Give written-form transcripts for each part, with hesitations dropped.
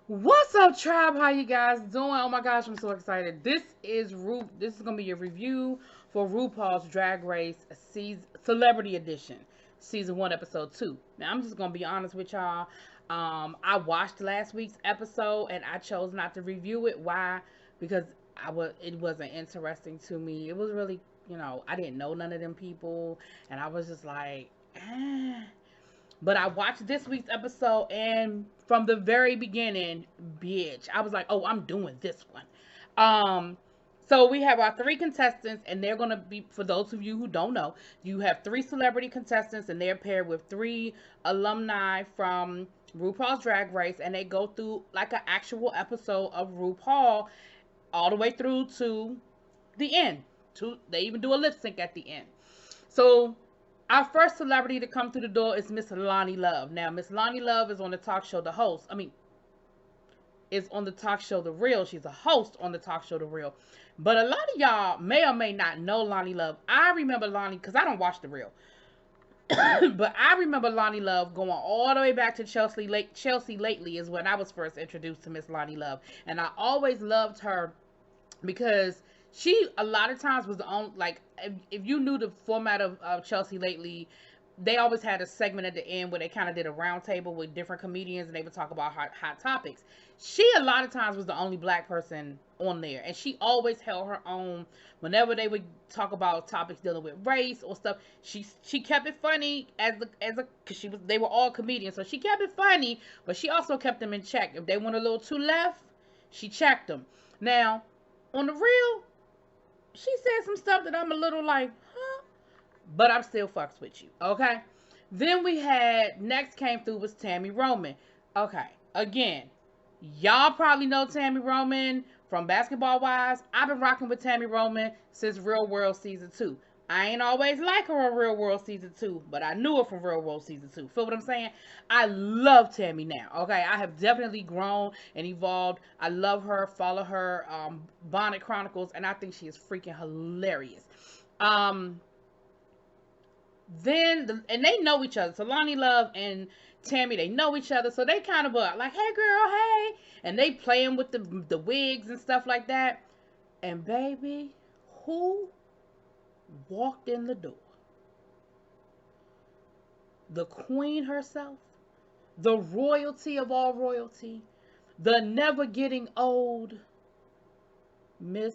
What's up, tribe? How you guys doing? Oh my gosh, I'm so excited. This is gonna be a review for RuPaul's Drag Race season Celebrity Edition, season 1, episode 2. Now I'm just gonna be honest with y'all. I watched last week's episode and I chose not to review it. Why? Because it wasn't interesting to me. It was really, I didn't know none of them people, and I was just like, eh. But I watched this week's episode, and from the very beginning, bitch, I was like, oh, I'm doing this one. So we have our 3 contestants, and they're gonna be, for those of you who don't know, you have 3 celebrity contestants, and they're paired with 3 alumni from RuPaul's Drag Race, and they go through like an actual episode of RuPaul all the way through to the end. They even do a lip sync at the end. So our first celebrity to come through the door is Miss Loni Love. Now, Miss Loni Love is on the talk show The Host. Is on the talk show The Real. She's a host on the talk show The Real. But a lot of y'all may or may not know Loni Love. I remember Loni, because I don't watch The Real. But I remember Loni Love going all the way back to Chelsea Lately is when I was first introduced to Miss Loni Love. And I always loved her because she a lot of times was the only, like, if you knew the format of Chelsea Lately, they always had a segment at the end where they kind of did a round table with different comedians and they would talk about hot topics. She a lot of times was the only black person on there, and she always held her own whenever they would talk about topics dealing with race or stuff. She kept it funny because they were all comedians, so she kept it funny, but she also kept them in check. If they went a little too left, she checked them. Now, on The Real, she said some stuff that I'm a little like, huh? But I'm still fucks with you, okay? Then next came through was Tami Roman. Okay, again, y'all probably know Tami Roman from Basketball Wives. I've been rocking with Tami Roman since Real World Season 2. I ain't always like her on Real World Season 2, but I knew her from Real World Season 2. Feel what I'm saying? I love Tami now, okay? I have definitely grown and evolved. I love her, follow her, Bonnet Chronicles, and I think she is freaking hilarious. And they know each other. So Loni Love and Tami, they know each other. So they kind of like, hey girl, hey. And they playing with the wigs and stuff like that. And baby, who walked in the door? The queen herself, the royalty of all royalty, the never getting old, Miss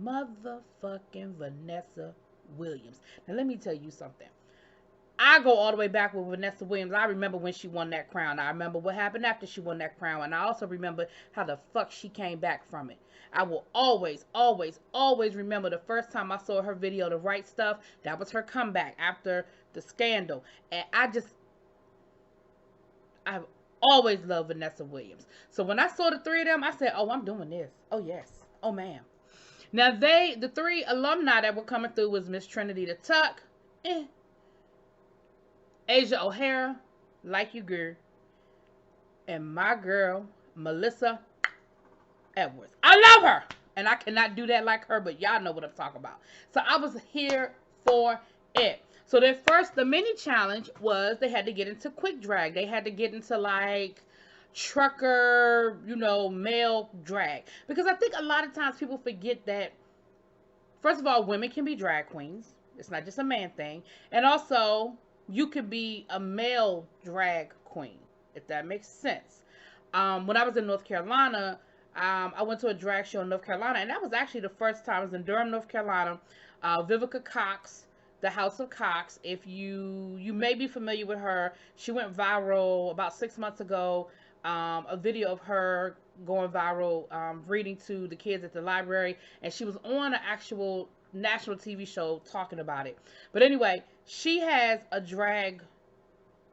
motherfucking Vanessa Williams. Now let me tell you something. I go all the way back with Vanessa Williams. I remember when she won that crown. I remember what happened after she won that crown. And I also remember how the fuck she came back from it. I will always, always, always remember the first time I saw her video, The Right Stuff. That was her comeback after the scandal. And I've always loved Vanessa Williams. So when I saw the 3 of them, I said, oh, I'm doing this. Oh, yes. Oh, ma'am. Now, the 3 alumni that were coming through was Miss Trinity the Tuck. Asia O'Hara, like you girl, and my girl, Melissa Edwards. I love her, and I cannot do that like her, but y'all know what I'm talking about. So I was here for it. So the mini challenge was they had to get into quick drag. They had to get into like trucker, male drag. Because I think a lot of times people forget that, first of all, women can be drag queens. It's not just a man thing. And also, you could be a male drag queen, if that makes sense. When I was in North Carolina, I went to a drag show in North Carolina, and that was actually the first time. I was in Durham, North Carolina. Vivica Cox, the House of Cox, if you may be familiar with her, she went viral about 6 months ago. A video of her going viral, reading to the kids at the library, and she was on an actual national TV show talking about it. But anyway, she has a drag,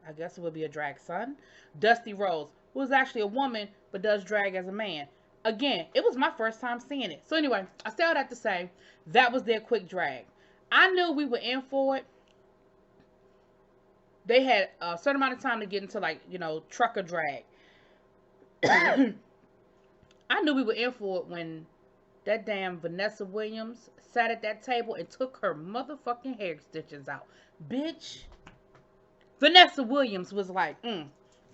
I guess it would be a drag son, Dusty Rose, who is actually a woman but does drag as a man. Again, it was my first time seeing it. So anyway, I say all that to say that was their quick drag. I knew we were in for it. They had a certain amount of time to get into, like, trucker drag. I knew we were in for it when that damn Vanessa Williams sat at that table and took her motherfucking hair extensions out. Bitch. Vanessa Williams was like,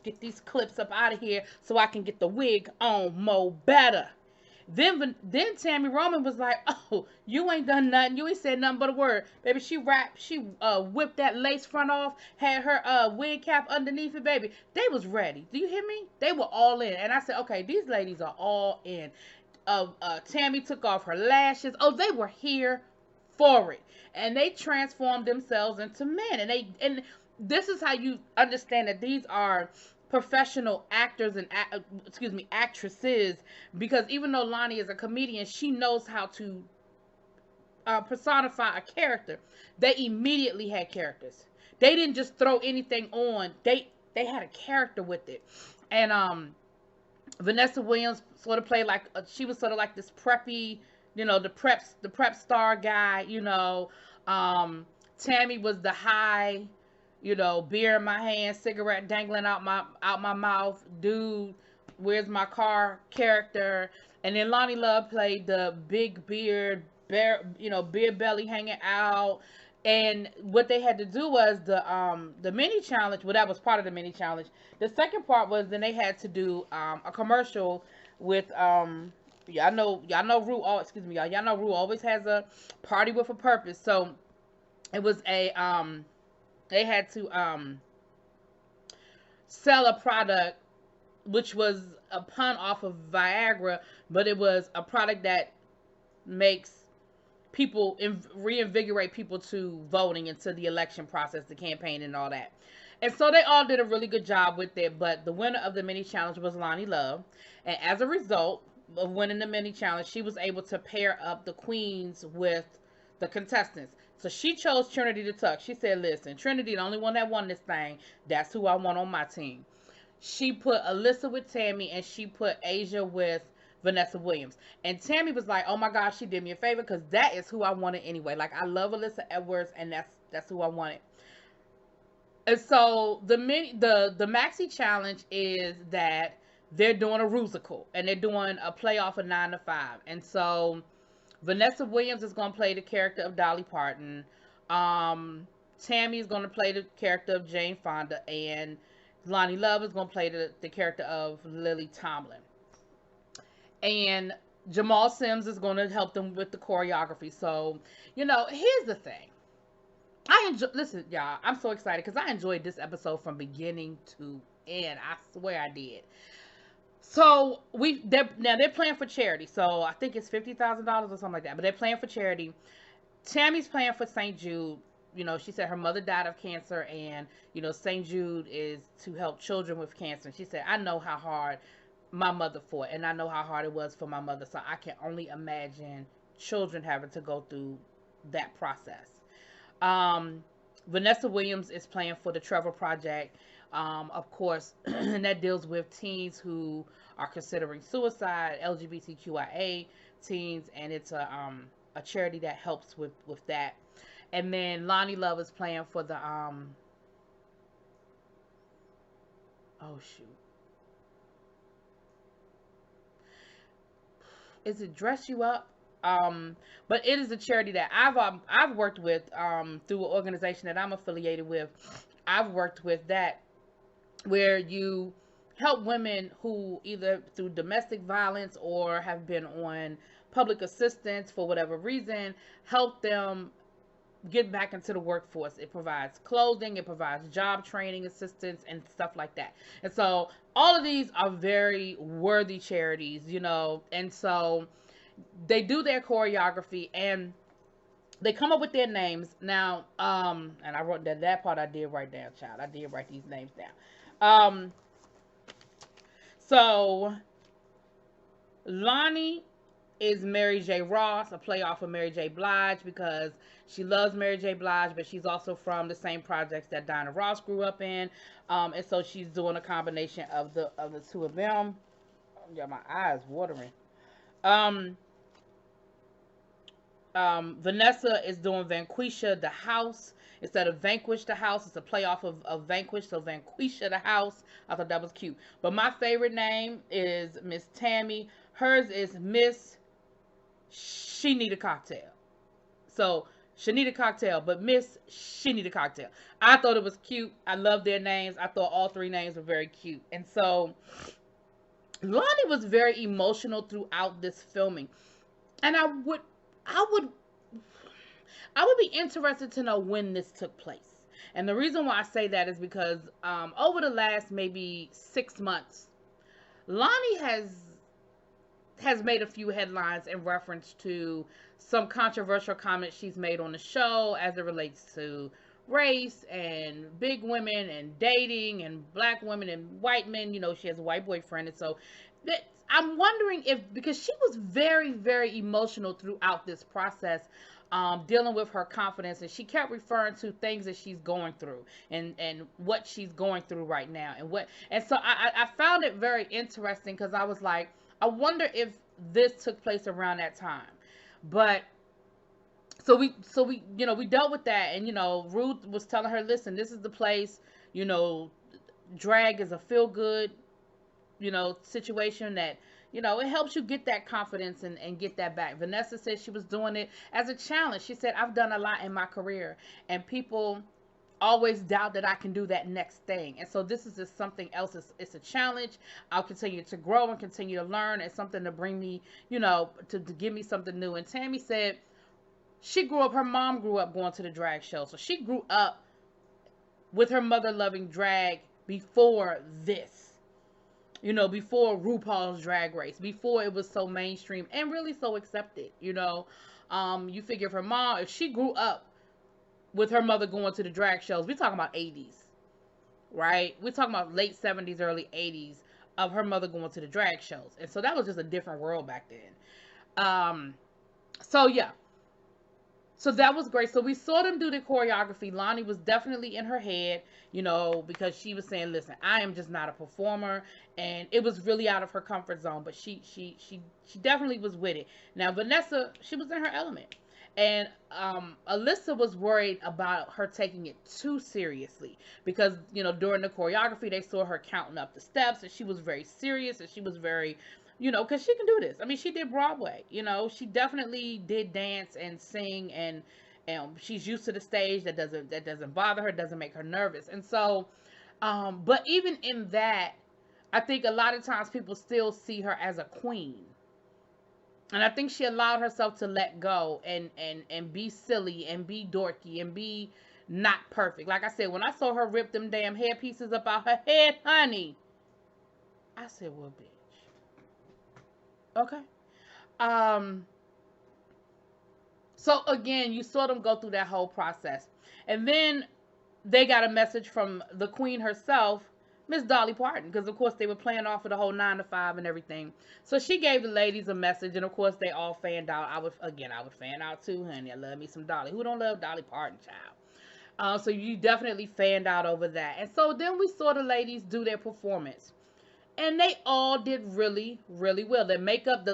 get these clips up out of here so I can get the wig on more better. Then Tami Roman was like, "Oh, you ain't done nothing. You ain't said nothing but a word, baby." She whipped that lace front off, had her wig cap underneath it, baby. They was ready. Do you hear me? They were all in, and I said, "Okay, these ladies are all in." Tami took off her lashes. Oh, they were here for it, and they transformed themselves into men. And this is how you understand that these are professional actors and actresses, because even though Lonnie is a comedian, she knows how to personify a character. They immediately had characters. They didn't just throw anything on. They had a character with it. And Vanessa Williams sort of played like she was sort of like this preppy, the prep star guy. Tami was the high, beer in my hand, cigarette dangling out my mouth, dude, where's my car character. And then Lonnie Love played the big beard, beer belly hanging out. And what they had to do was the mini challenge. Well, that was part of the mini challenge. The second part was then they had to do a commercial with y'all know Ru. Oh, excuse me, y'all know Ru always has a party with a purpose. So it was a they had to sell a product which was a pun off of Viagra, but it was a product that makes people reinvigorate people to voting into the election process, the campaign, and all that. And so they all did a really good job with it. But the winner of the mini challenge was Lonnie Love, and as a result of winning the mini challenge, she was able to pair up the queens with the contestants. So she chose Trinity the Tuck. She said, "Listen, Trinity, the only one that won this thing. That's who I want on my team." She put Alyssa with Tami, and she put Asia with Vanessa Williams. And Tami was like, "Oh my gosh, she did me a favor, because that is who I wanted anyway. Like, I love Alyssa Edwards, and that's who I wanted." And so the maxi challenge is that they're doing a rusical, and they're doing a playoff of 9 to 5. And so Vanessa Williams is going to play the character of Dolly Parton. Tami is going to play the character of Jane Fonda, and Lonnie Love is going to play the character of Lily Tomlin. And Jamal Sims is going to help them with the choreography. So, here's the thing. Listen, y'all, I'm so excited because I enjoyed this episode from beginning to end. I swear I did. So they're playing for charity. So I think it's $50,000 or something like that. But they're playing for charity. Tami's playing for St. Jude. She said her mother died of cancer, and St. Jude is to help children with cancer. And she said, "I know how hard my mother fought, and I know how hard it was for my mother. So I can only imagine children having to go through that process." Vanessa Williams is playing for the Trevor Project. Of course, and that deals with teens who are considering suicide, LGBTQIA teens, and it's a charity that helps with that. And then Lonnie Love is playing for the is it Dress You Up? But it is a charity that I've worked with through an organization that I'm affiliated with. I've worked with that, where you help women who either through domestic violence or have been on public assistance for whatever reason, help them get back into the workforce. It provides clothing, it provides job training assistance and stuff like that. And so all of these are very worthy charities, and so they do their choreography and they come up with their names. Now, and I wrote that part I did write down, child. I did write these names down. So Lonnie is Mary J. Ross, a play off of Mary J. Blige, because she loves Mary J. Blige, but she's also from the same projects that Diana Ross grew up in. And so she's doing a combination of the two of them. Yeah, my eyes watering. Vanessa is doing Vanquisha the House. Instead of Vanquish the House, it's a playoff of Vanquish, so Vanquisha the House. I thought that was cute. But my favorite name is Miss Tami. Hers is Miss She Need a Cocktail. So Shanita Cocktail, but Miss Shanita Cocktail. I thought it was cute. I love their names. I thought all three names were very cute. And so Lonnie was very emotional throughout this filming. And I would I would be interested to know when this took place. And the reason why I say that is because over the last maybe 6 months, Lonnie has made a few headlines in reference to some controversial comments she's made on the show as it relates to race and big women and dating and black women and white men. You know, she has a white boyfriend. And so that, I'm wondering if, because she was very, very emotional throughout this process, dealing with her confidence, and she kept referring to things that she's going through and what she's going through right now and so I found it very interesting because I was like, I wonder if this took place around that time. But so we we dealt with that, and Ruth was telling her, listen, this is the place, drag is a feel good situation that it helps you get that confidence and get that back. Vanessa said she was doing it as a challenge. She said, I've done a lot in my career and people always doubt that I can do that next thing. And so this is just something else. It's a challenge. I'll continue to grow and continue to learn. It's something to bring me, to give me something new. And Tami said her mom grew up going to the drag show. So she grew up with her mother loving drag before this. Before RuPaul's Drag Race, before it was so mainstream and really so accepted, you figure if her mom, if she grew up with her mother going to the drag shows, we're talking about 80s, right? We're talking about late 70s, early 80s of her mother going to the drag shows. And so that was just a different world back then. So yeah. So that was great. So we saw them do the choreography. Lonnie was definitely in her head, because she was saying, listen, I am just not a performer. And it was really out of her comfort zone. But she definitely was with it. Now, Vanessa, she was in her element. And Alyssa was worried about her taking it too seriously. Because, during the choreography, they saw her counting up the steps. And she was very serious. And she was very... because she can do this. I mean, she did Broadway. She definitely did dance and sing, and she's used to the stage. That doesn't bother her, doesn't make her nervous. And so, but even in that, I think a lot of times people still see her as a queen. And I think she allowed herself to let go and be silly and be dorky and be not perfect. Like I said, when I saw her rip them damn hair pieces up out her head, honey, I said, well, bitch. Okay. So again, you saw them go through that whole process. And then they got a message from the queen herself, Miss Dolly Parton, because of course they were playing off of the whole 9 to 5 and everything. So she gave the ladies a message, and of course they all fanned out. I would fan out too, honey. I love me some Dolly. Who don't love Dolly Parton, child? So you definitely fanned out over that. And so then we saw the ladies do their performance. And they all did really, really well. Their makeup,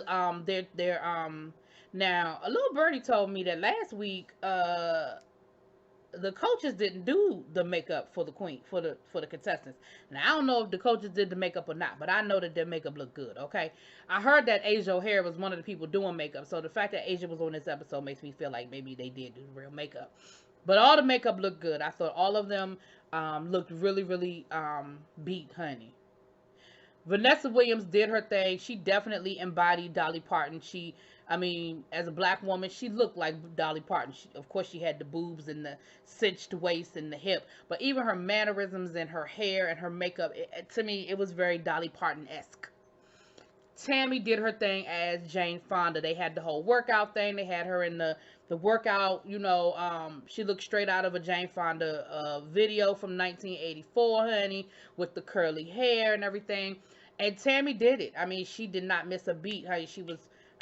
now a little birdie told me that last week, the coaches didn't do the makeup for the queen, for the contestants. Now I don't know if the coaches did the makeup or not, but I know that their makeup looked good. Okay, I heard that Asia O'Hare was one of the people doing makeup, so the fact that Asia was on this episode makes me feel like maybe they did do real makeup. But all the makeup looked good. I thought all of them looked really, really beat, honey. Vanessa Williams did her thing. She definitely embodied Dolly Parton. As a black woman, she looked like Dolly Parton. Of course, she had the boobs and the cinched waist and the hip. But even her mannerisms and her hair and her makeup, to me, it was very Dolly Parton-esque. Tami did her thing as Jane Fonda. They had the whole workout thing. They had her in the workout, she looked straight out of a Jane Fonda video from 1984, honey, with the curly hair and everything. And Tami did it. I mean, she did not miss a beat, honey.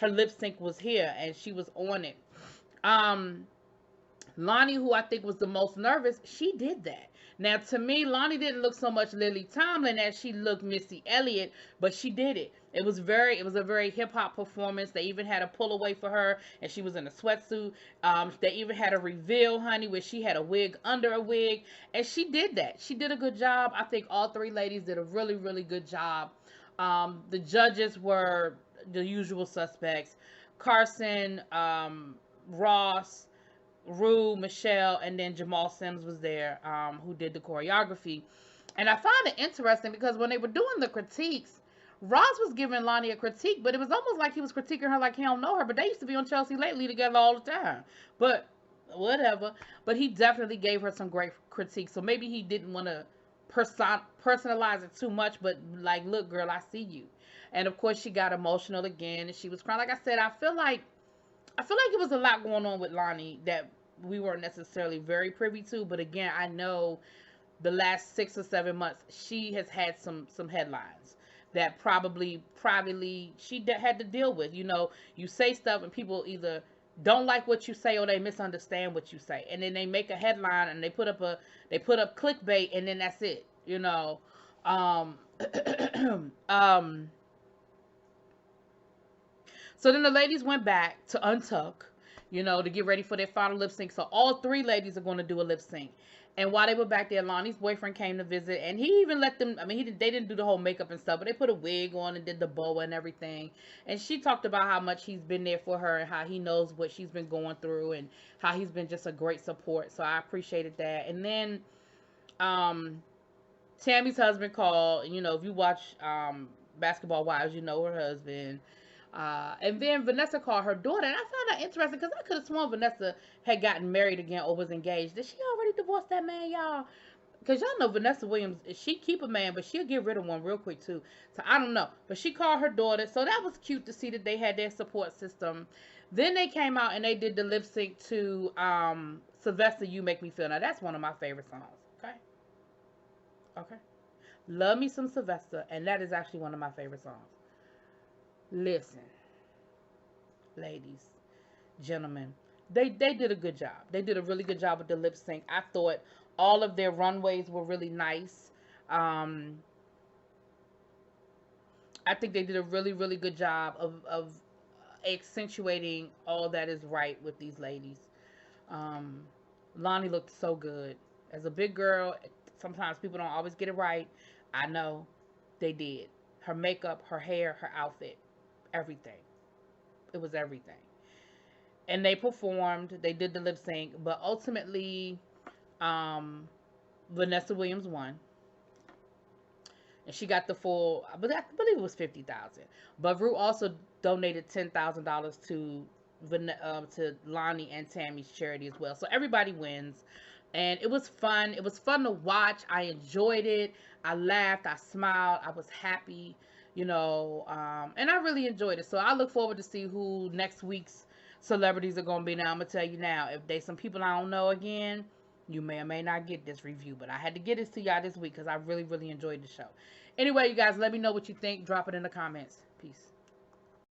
Her lip sync was here, and she was on it. Lonnie, who I think was the most nervous, she did that. Now, to me, Lonnie didn't look so much Lily Tomlin as she looked Missy Elliott, but she did it. It was a very hip-hop performance. They even had a pull away for her, and she was in a sweatsuit. They even had a reveal, honey, where she had a wig under a wig, and she did that. She did a good job. I think all three ladies did a really, really good job. The judges were the usual suspects: Carson, Ross, Rue, Michelle, and then Jamal Sims was there, who did the choreography. And I found it interesting because when they were doing the critiques, Ross was giving Lonnie a critique, but it was almost like he was critiquing her like he don't know her. But they used to be on Chelsea Lately together all the time. But whatever. But he definitely gave her some great critiques. So maybe he didn't want to personalize it too much, but like, look, girl, I see you. And of course, she got emotional again, and she was crying. Like I said, I feel like it was a lot going on with Lonnie that we weren't necessarily very privy to. But again, I know the last 6 or 7 months she has had some headlines that probably privately she had to deal with. You say stuff and people either don't like what you say or they misunderstand what you say, and then they make a headline and they put up clickbait, and then that's it. Um, um, So then the ladies went back to untuck, to get ready for their final lip sync. So all three ladies are going to do a lip sync. And while they were back there, Lonnie's boyfriend came to visit, and he even let them. I mean, they didn't do the whole makeup and stuff, but they put a wig on and did the boa and everything. And she talked about how much he's been there for her and how he knows what she's been going through and how he's been just a great support. So I appreciated that. And then, Tammy's husband called. If you watch Basketball Wives, you know her husband. And then Vanessa called her daughter, and I found that interesting because I could have sworn Vanessa had gotten married again or was engaged. Did she already divorce that man, y'all? Because y'all know Vanessa Williams, she keep a man, but she'll get rid of one real quick too. So I don't know. But she called her daughter, so that was cute to see that they had their support system. Then they came out and they did the lip sync to Sylvester, You Make Me Feel. Now that's one of my favorite songs. Okay. Okay. Love me some Sylvester, and that is actually one of my favorite songs. Listen, ladies, gentlemen, they did a good job. They did a really good job with the lip sync. I thought all of their runways were really nice. I think they did a really, really good job of accentuating all that is right with these ladies. Lonnie looked so good. As a big girl, sometimes people don't always get it right. I know they did. Her makeup, her hair, her outfit, everything. It was everything. And they performed, they did the lip sync, but ultimately, Vanessa Williams won. And she got the full, I believe it was 50,000. But Rue also donated $10,000 to Lonnie and Tammy's charity as well. So everybody wins. And it was fun. It was fun to watch. I enjoyed it. I laughed. I smiled. I was happy, and I really enjoyed it. So I look forward to see who next week's celebrities are going to be. Now, I'm going to tell you now, if there's some people I don't know again, you may or may not get this review. But I had to get this to y'all this week because I really, really enjoyed the show. Anyway, you guys, let me know what you think. Drop it in the comments. Peace.